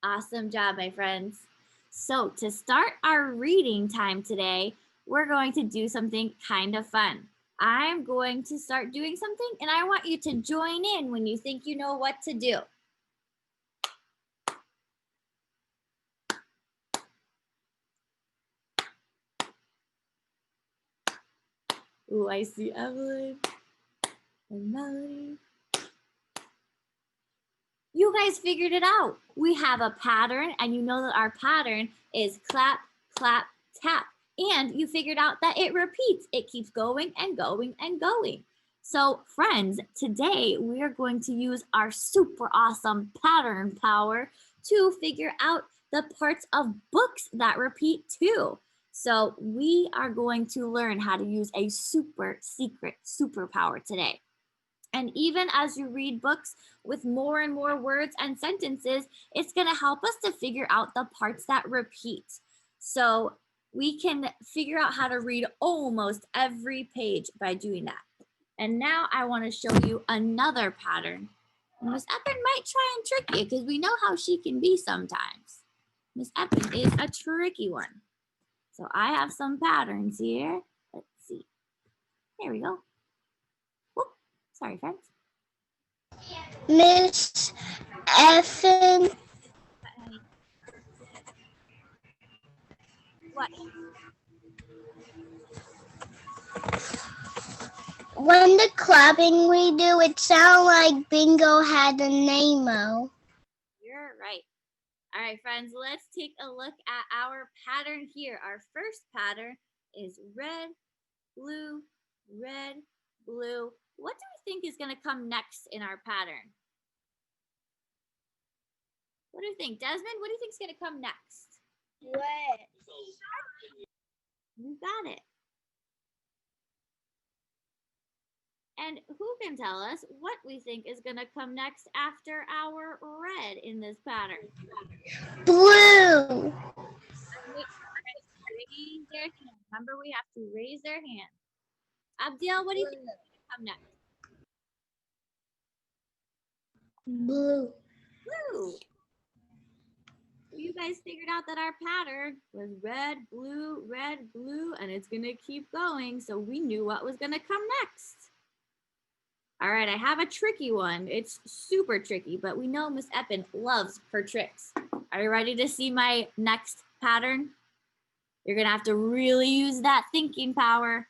Awesome job, my friends. So to start our reading time today, we're going to do something kind of fun. I'm going to start doing something and I want you to join in when you think you know what to do. Ooh, I see Evelyn and Melanie. You guys figured it out. We have a pattern and you know that our pattern is clap, clap, tap. And you figured out that it repeats. It keeps going and going and going. So friends, today we are going to use our super awesome pattern power to figure out the parts of books that repeat too. So we are going to learn how to use a super secret superpower today. And even as you read books with more and more words and sentences, it's going to help us to figure out the parts that repeat. So we can figure out how to read almost every page by doing that. And now I want to show you another pattern. Miss Eppin might try and trick you because we know how she can be sometimes. Miss Eppin is a tricky one. So I have some patterns here. Let's see. There we go. Whoop. Sorry, friends. Miss Eppin. What? When the clapping we do, it sounds like Bingo had a name-o. You're right. All right, friends, let's take a look at our pattern here. Our first pattern is red, blue, red, blue. What do we think is going to come next in our pattern? What do you think? Desmond, what do you think is going to come next? Red. You got it. And who can tell us what we think is going to come next after our red in this pattern? Blue. Raise their hand. Remember, we have to raise their hand. Abdiel, what do you think is going to come next? Blue. Blue. You guys figured out that our pattern was red, blue, and it's going to keep going. So we knew what was going to come next. All right, I have a tricky one. It's super tricky, but we know Miss Eppin loves her tricks. Are you ready to see my next pattern? You're going to have to really use that thinking power.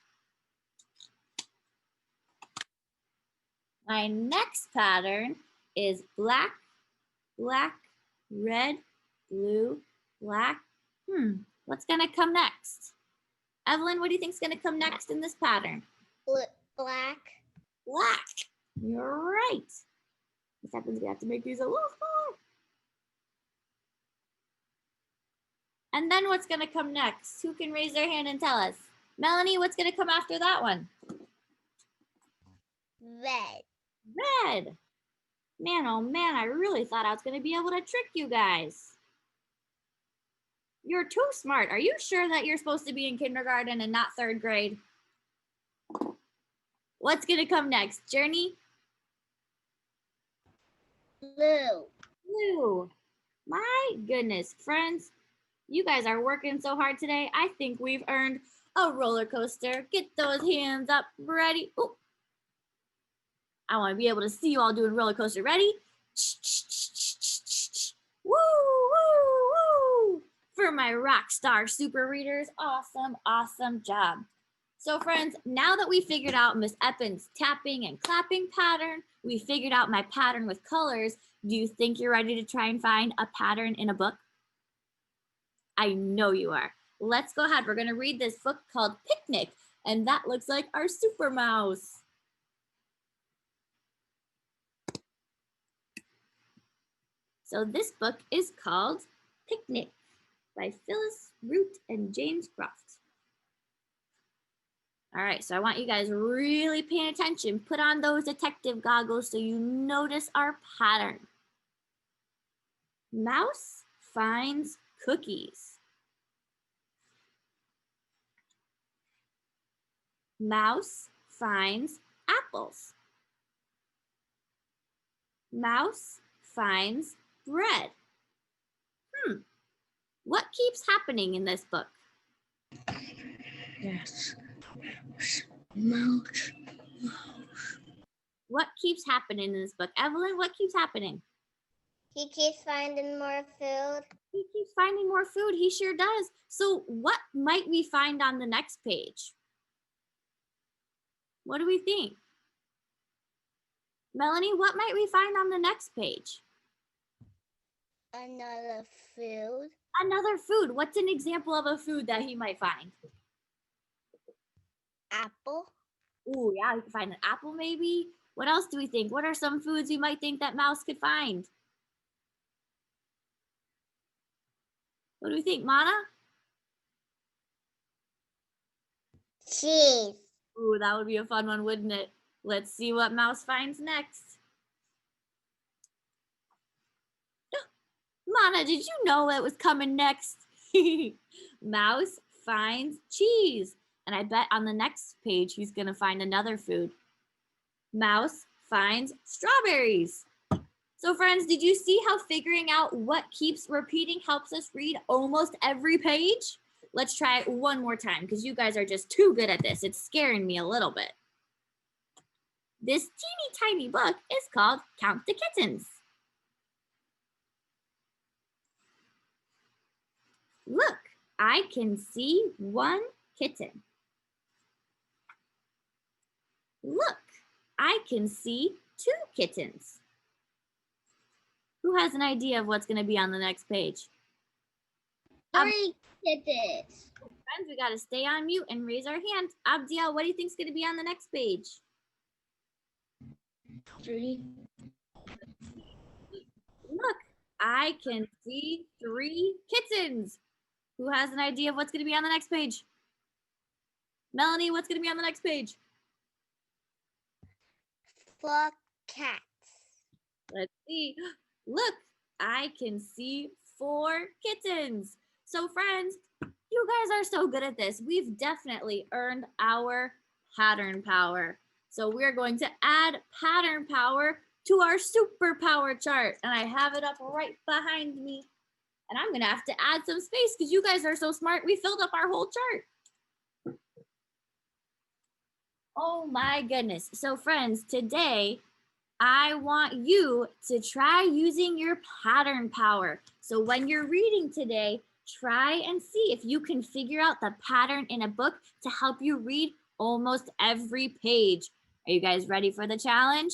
My next pattern is black, black, red, blue, black. What's going to come next? Evelyn, what do you think is going to come next in this pattern? Black. Black. You're right. This happens, we have to make these a little smaller. And then what's going to come next? Who can raise their hand and tell us? Melanie, what's going to come after that one? Red. Red. Man, oh man, I really thought I was going to be able to trick you guys. You're too smart. Are you sure that you're supposed to be in kindergarten and not third grade? What's going to come next? Journey? Blue. Blue. My goodness, friends, you guys are working so hard today. I think we've earned a roller coaster. Get those hands up. Ready? Ooh. I want to be able to see you all doing roller coaster. Ready? Woo, woo, woo. For my rock star super readers, awesome, awesome job. So friends, now that we figured out Miss Eppin's tapping and clapping pattern, we figured out my pattern with colors, do you think you're ready to try and find a pattern in a book? I know you are. Let's go ahead. We're going to read this book called Picnic, and that looks like our super mouse. So this book is called Picnic by Phyllis Root and James Croft. All right, so I want you guys really paying attention. Put on those detective goggles so you notice our pattern. Mouse finds cookies. Mouse finds apples. Mouse finds bread. keeps happening in this book? Yes. Mouse. What keeps happening in this book? Evelyn, what keeps happening? He keeps finding more food. He keeps finding more food. He sure does. So what might we find on the next page? What do we think? Melanie, what might we find on the next page? Another food. Another food. What's an example of a food that he might find? Apple. Ooh, yeah, we could find an apple maybe. What else do we think? What are some foods you might think that Mouse could find? What do we think, Mana? Cheese. Ooh, that would be a fun one, wouldn't it? Let's see what Mouse finds next. Mana, did you know it was coming next? Mouse finds cheese. And I bet on the next page, he's gonna find another food. Mouse finds strawberries. So friends, did you see how figuring out what keeps repeating helps us read almost every page? Let's try it one more time because you guys are just too good at this. It's scaring me a little bit. This teeny tiny book is called Count the Kittens. Look, I can see one kitten. Look, I can see two kittens. Who has an idea of what's going to be on the next page? 3 kittens. Friends, we got to stay on mute and raise our hand. Abdiel, what do you think is going to be on the next page? 3. Look, I can see 3 kittens. Who has an idea of what's going to be on the next page? Melanie, what's going to be on the next page? 4 cats. Let's see. Look, I can see 4 kittens. So friends, you guys are so good at this. We've definitely earned our pattern power. So we're going to add pattern power to our superpower chart. And I have it up right behind me. And I'm gonna have to add some space because you guys are so smart. We filled up our whole chart. Oh my goodness. So friends, today, I want you to try using your pattern power. So when you're reading today, try and see if you can figure out the pattern in a book to help you read almost every page. Are you guys ready for the challenge?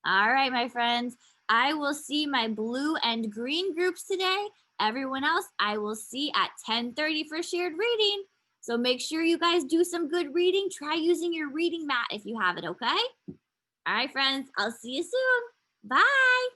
All right, my friends. I will see my blue and green groups today. Everyone else, I will see at 10:30 for shared reading. So make sure you guys do some good reading. Try using your reading mat if you have it, okay? All right, friends, I'll see you soon. Bye.